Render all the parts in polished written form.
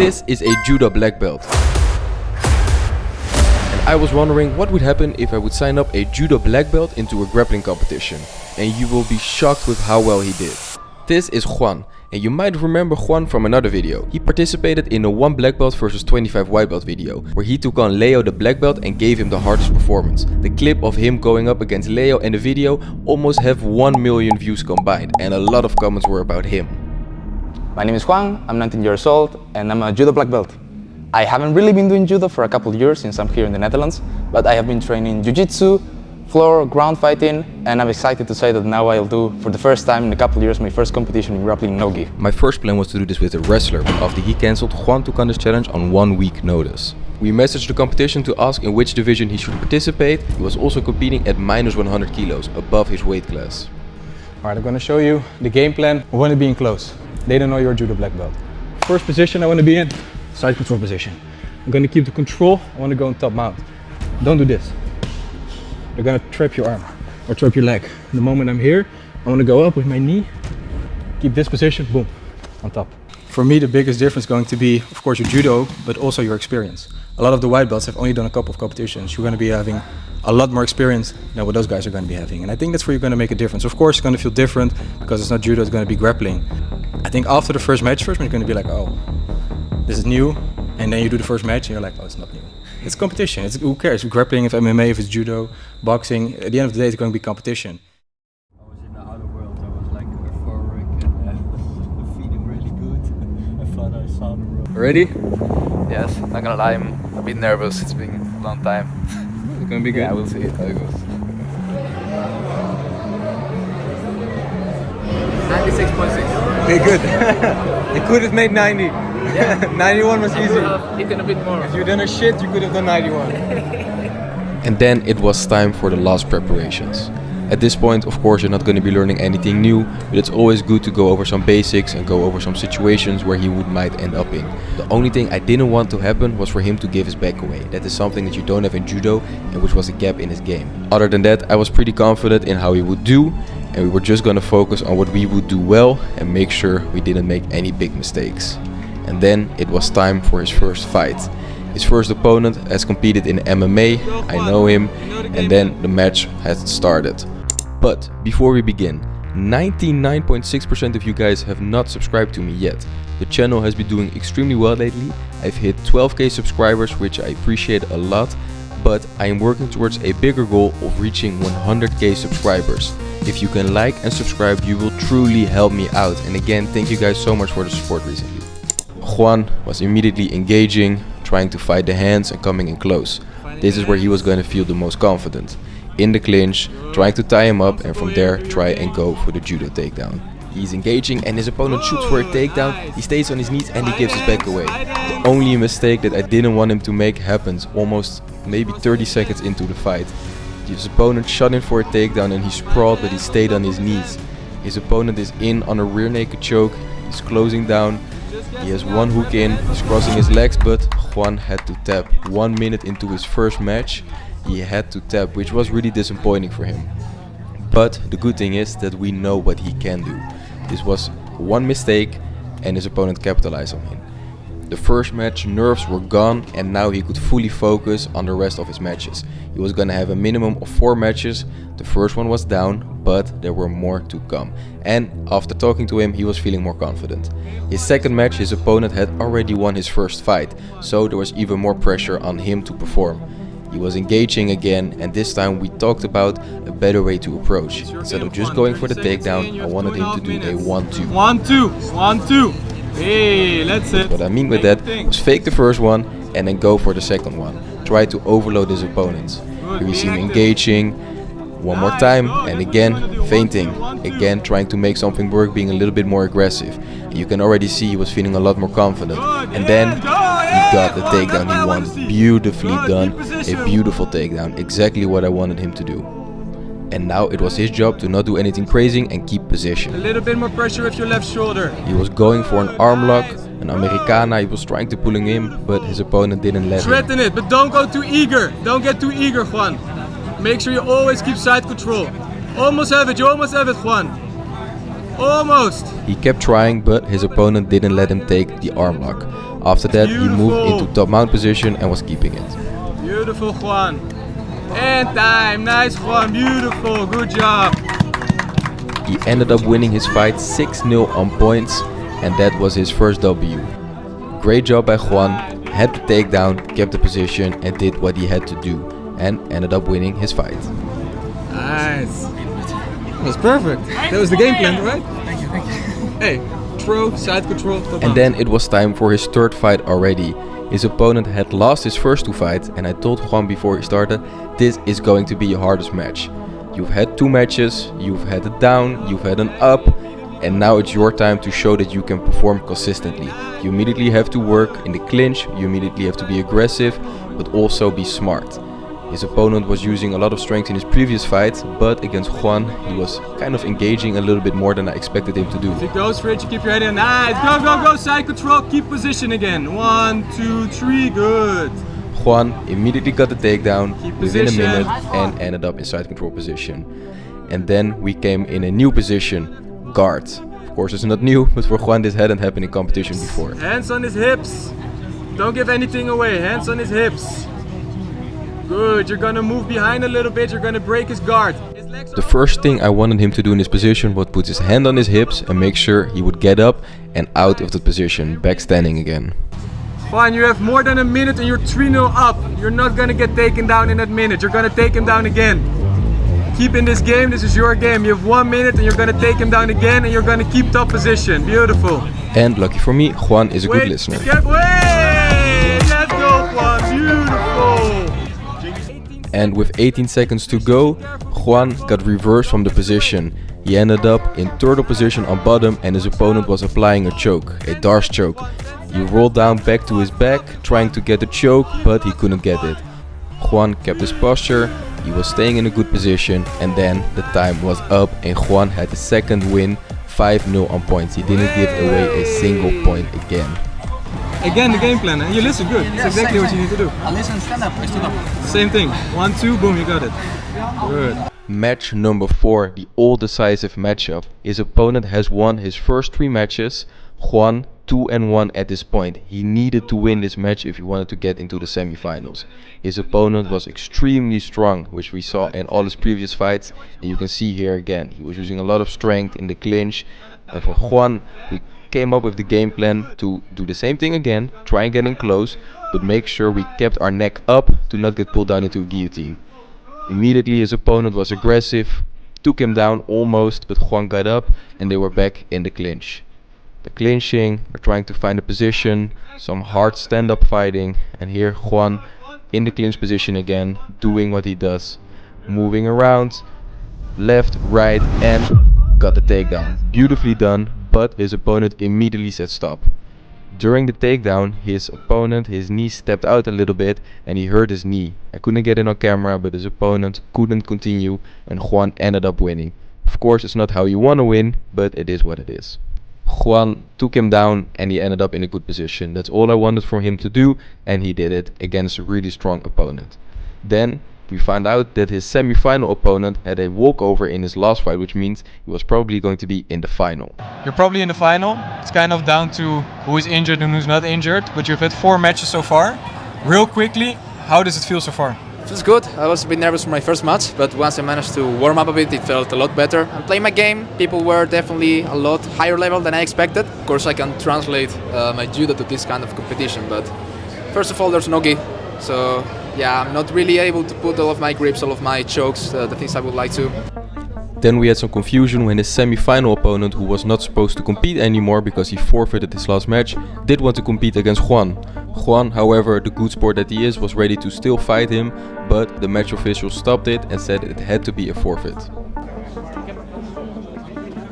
This is a Judo black belt. And I was wondering what would happen if I would sign up a Judo black belt into a grappling competition. And you will be shocked with how well he did. This is Juan. And you might remember Juan from another video. He participated in a 1 black belt versus 25 white belt video, where he took on Leo the black belt and gave him the hardest performance. The clip of him going up against Leo and the video almost have 1 million views combined, and a lot of comments were about him. My name is Juan, I'm 19 years old and I'm a Judo black belt. I haven't really been doing Judo for a couple of years since I'm here in the Netherlands, but I have been training Jiu-Jitsu, floor, ground fighting, and I'm excited to say that now I'll do, for the first time in a couple of years, my first competition in grappling no-gi. My first plan was to do this with a wrestler, but after he cancelled, Juan took on this challenge on 1 week notice. We messaged the competition to ask in which division he should participate. He was also competing at minus 100 kilos, above his weight class. Alright, I'm going to show you the game plan. I want to be in close. They don't know you're a Judo black belt. First position I want to be in, side control position. I'm going to keep the control, I want to go on top mount. Don't do this. They're gonna trap your arm or trap your leg. The moment I'm here, I want to go up with my knee, keep this position, boom, on top. For me, the biggest difference is going to be, of course, your judo, but also your experience. A lot of the white belts have only done a couple of competitions. You're going to be having a lot more experience than what those guys are going to be having. And I think that's where you're going to make a difference. Of course, it's going to feel different because it's not judo, it's going to be grappling. I think after the first match, you're going to be like, oh, this is new. And then you do the first match and you're like, oh, it's not new. It's competition. Who cares? If grappling, if MMA, if it's judo, boxing. At the end of the day, it's going to be competition. I was in the outer world. I was like euphoric and feeling really good. I thought I saw the road. Ready? Yes, not gonna lie, I'm a bit nervous. It's been a long time. It's going to be good. Yeah, we'll see how it goes. 96.6. Okay, good. You could have made 90. Yeah. 91 was easy. You could have been more. If you'd done a shit, you could have done 91. And then it was time for the last preparations. At this point, of course, you're not going to be learning anything new, but it's always good to go over some basics and go over some situations where he might end up in. The only thing I didn't want to happen was for him to give his back away. That is something that you don't have in judo and which was a gap in his game. Other than that, I was pretty confident in how he would do, and we were just going to focus on what we would do well and make sure we didn't make any big mistakes. And then it was time for his first fight. His first opponent has competed in MMA, I know him, and then the match has started. But before we begin, 99.6% of you guys have not subscribed to me yet. The channel has been doing extremely well lately. I've hit 12k subscribers, which I appreciate a lot, but I am working towards a bigger goal of reaching 100k subscribers. If you can like and subscribe, you will truly help me out. And again, thank you guys so much for the support recently. Juan was immediately engaging, trying to fight the hands and coming in close. This is where he was going to feel the most confident. In the clinch, trying to tie him up, and from there try and go for the judo takedown. He's engaging and his opponent shoots for a takedown, he stays on his knees and he gives his back away. The only mistake that I didn't want him to make happens almost maybe 30 seconds into the fight. His opponent shot in for a takedown and he sprawled, but he stayed on his knees. His opponent is in on a rear naked choke, he's closing down. He has one hook in, he's crossing his legs, but Juan had to tap. 1 minute into his first match, he had to tap, which was really disappointing for him. But the good thing is that we know what he can do. This was one mistake and his opponent capitalized on him. The first match, nerves were gone, and now he could fully focus on the rest of his matches. He was gonna have a minimum of 4 matches. The first one was down, but there were more to come. And after talking to him, he was feeling more confident. His second match, his opponent had already won his first fight, so there was even more pressure on him to perform. He was engaging again, and this time we talked about a better way to approach. Instead of just going for the takedown, I wanted him to do a 1-2. 1-2, 1-2. Hey, that's it. What I mean with that was fake the first one and then go for the second one. Try to overload his opponents. Here we see him engaging one more time and again feinting. Again trying to make something work, being a little bit more aggressive. And you can already see he was feeling a lot more confident. And then he got the takedown he wanted. Beautifully done. A beautiful takedown. Exactly what I wanted him to do. And now it was his job to not do anything crazy and keep position. A little bit more pressure with your left shoulder. He was going for an arm lock, an Americana. He was trying to pull him in, but his opponent didn't let him. Threaten it, but don't go too eager. Don't get too eager, Juan. Make sure you always keep side control. Almost have it, you almost have it, Juan. Almost. He kept trying, but his opponent didn't let him take the arm lock. After that, he moved into top mount position and was keeping it. Beautiful, Juan. And time. Nice, Juan. Beautiful. Good job. He ended up winning his fight 6-0 on points, and that was his first W. Great job by Juan, had the takedown, kept the position and did what he had to do, and ended up winning his fight. Nice. That was perfect. That was the game plan, right? Thank you. Hey, throw, side control, top And then it was time for his third fight already. His opponent had lost his first 2 fights, and I told Juan before he started, this is going to be your hardest match. You've had 2 matches, you've had a down, you've had an up, and now it's your time to show that you can perform consistently. You immediately have to work in the clinch, you immediately have to be aggressive, but also be smart. His opponent was using a lot of strength in his previous fight, but against Juan, he was kind of engaging a little bit more than I expected him to do. If it goes, Rich, keep your head in. Nice. Go, go, go. Side control. Keep position again. 1, 2, 3. Good. Juan immediately got the takedown within a position. minute and ended up in side control position. And then we came in a new position, guard. Of course it's not new, but for Juan this hadn't happened in competition before. Hands on his hips. Don't give anything away. Hands on his hips. Good. You're gonna move behind a little bit. You're gonna break his guard. His legs The first thing I wanted him to do in this position was put his hand on his hips and make sure he would get up and out of the position, back standing again. Juan, you have more than a minute and you're 3-0 up. You're not gonna get taken down in that minute. You're gonna take him down again. Keep in this game. This is your game. You have 1 minute and you're gonna take him down again and you're gonna keep top position. Beautiful. And lucky for me, Juan is a good listener. Let's go, Juan. Beautiful. And with 18 seconds to go, Juan got reversed from the position. He ended up in turtle position on bottom and his opponent was applying a choke, a Darce choke. He rolled down back to his back, trying to get the choke, but he couldn't get it. Juan kept his posture, he was staying in a good position, and then the time was up and Juan had the second win, 5-0 on points. He didn't give away a single point again. Again, the game plan, and you listen good. That's exactly what you need to do. I listen, stand up, I stood up. Same thing. 1, 2, boom, you got it. Good. Match number 4, the all-decisive matchup. His opponent has won his first 3 matches. Juan 2-1 at this point. He needed to win this match if he wanted to get into the semifinals. His opponent was extremely strong, which we saw in all his previous fights, and you can see here again. He was using a lot of strength in the clinch, and for Juan, we came up with the game plan to do the same thing again, try and get in close, but make sure we kept our neck up to not get pulled down into a guillotine. Immediately his opponent was aggressive, took him down almost, but Juan got up and they were back in the clinch. The clinching, we're trying to find a position, some hard stand-up fighting, and here Juan in the clinch position again, doing what he does, moving around, left, right, and got the takedown. Beautifully done, but his opponent immediately said stop. During the takedown, his opponent, his knee stepped out a little bit and he hurt his knee. I couldn't get it on camera, but his opponent couldn't continue and Juan ended up winning. Of course, it's not how you want to win, but it is what it is. Juan took him down and he ended up in a good position. That's all I wanted from him to do, and he did it against a really strong opponent. Then we found out that his semi-final opponent had a walkover in his last fight, which means he was probably going to be in the final. You're probably in the final. It's kind of down to who is injured and who's not injured, but you've had 4 matches so far. Real quickly, how does it feel so far? Feels good. I was a bit nervous for my first match, but once I managed to warm up a bit, it felt a lot better. I'm playing my game. People were definitely a lot higher level than I expected. Of course, I can translate my judo to this kind of competition, but first of all, there's no gi. So yeah, I'm not really able to put all of my grips, all of my chokes, the things I would like to. Then we had some confusion when his semi-final opponent, who was not supposed to compete anymore because he forfeited his last match, did want to compete against Juan. Juan, however, the good sport that he is, was ready to still fight him, but the match official stopped it and said it had to be a forfeit.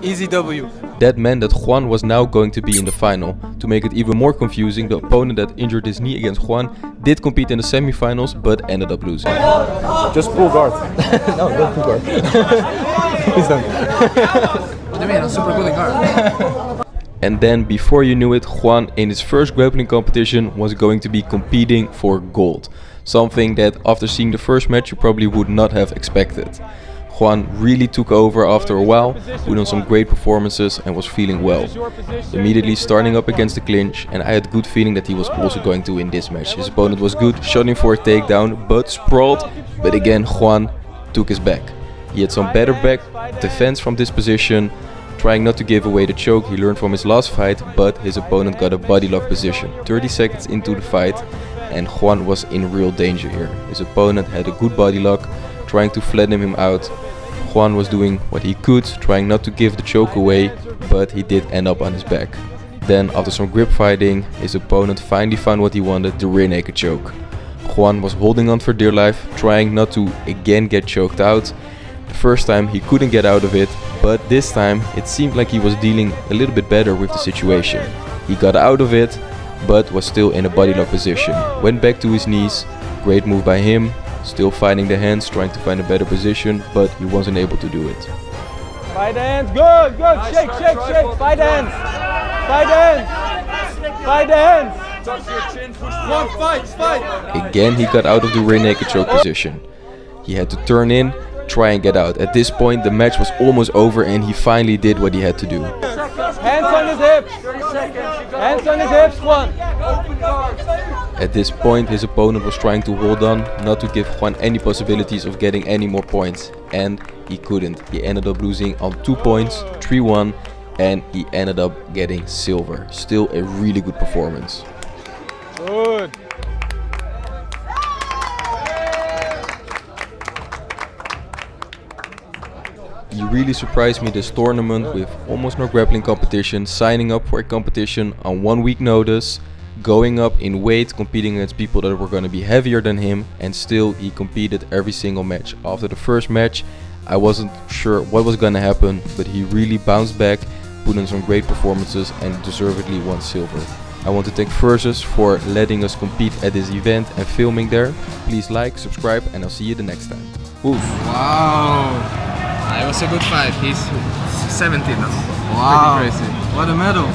Easy W. That meant that Juan was now going to be in the final. To make it even more confusing, the opponent that injured his knee against Juan did compete in the semi-finals but ended up losing. Just pull guard. No, don't pull guard. Please don't. What do you mean? I'm super good in guard. And then before you knew it, Juan in his first grappling competition was going to be competing for gold. Something that after seeing the first match you probably would not have expected. Juan really took over after a while, put on some great performances and was feeling well. Immediately starting up against the clinch, and I had good feeling that he was also going to win this match. His opponent was good, shot him for a takedown, but sprawled, but again Juan took his back. He had some better back defense from this position, trying not to give away the choke he learned from his last fight, but his opponent got a body lock position. 30 seconds into the fight, and Juan was in real danger here. His opponent had a good body lock, trying to flatten him out. Juan was doing what he could, trying not to give the choke away, but he did end up on his back. Then, after some grip fighting, his opponent finally found what he wanted, the rear naked choke. Juan was holding on for dear life, trying not to again get choked out. The first time he couldn't get out of it, but this time it seemed like he was dealing a little bit better with the situation. He got out of it, but was still in a body lock position. Went back to his knees, great move by him, still fighting the hands, trying to find a better position, but he wasn't able to do it. Fight the hands, good, good, nice, shake, shake, fight the hands, fight the hands, fight the hands. Touch your chin, push one, fight. Again he got out of the rear naked choke position. He had to turn in, try and get out. At this point the match was almost over and he finally did what he had to do. Hands on his hips, hands on his hips, Juan. At this point his opponent was trying to hold on, not to give Juan any possibilities of getting any more points, and he couldn't. He ended up losing on 2 points, 3-1, and he ended up getting silver. Still a really good performance. Good. You really surprised me this tournament with almost no grappling competition, signing up for a competition on 1 week notice, going up in weight, competing against people that were going to be heavier than him, and still he competed every single match. After the first match I wasn't sure what was going to happen, but he really bounced back, put in some great performances and deservedly won silver. I want to thank Versus for letting us compete at this event and filming there. Please like, subscribe, and I'll see you the next time. Oof. Wow. It was a good fight. He's 17. That's Wow. pretty crazy. What a medal.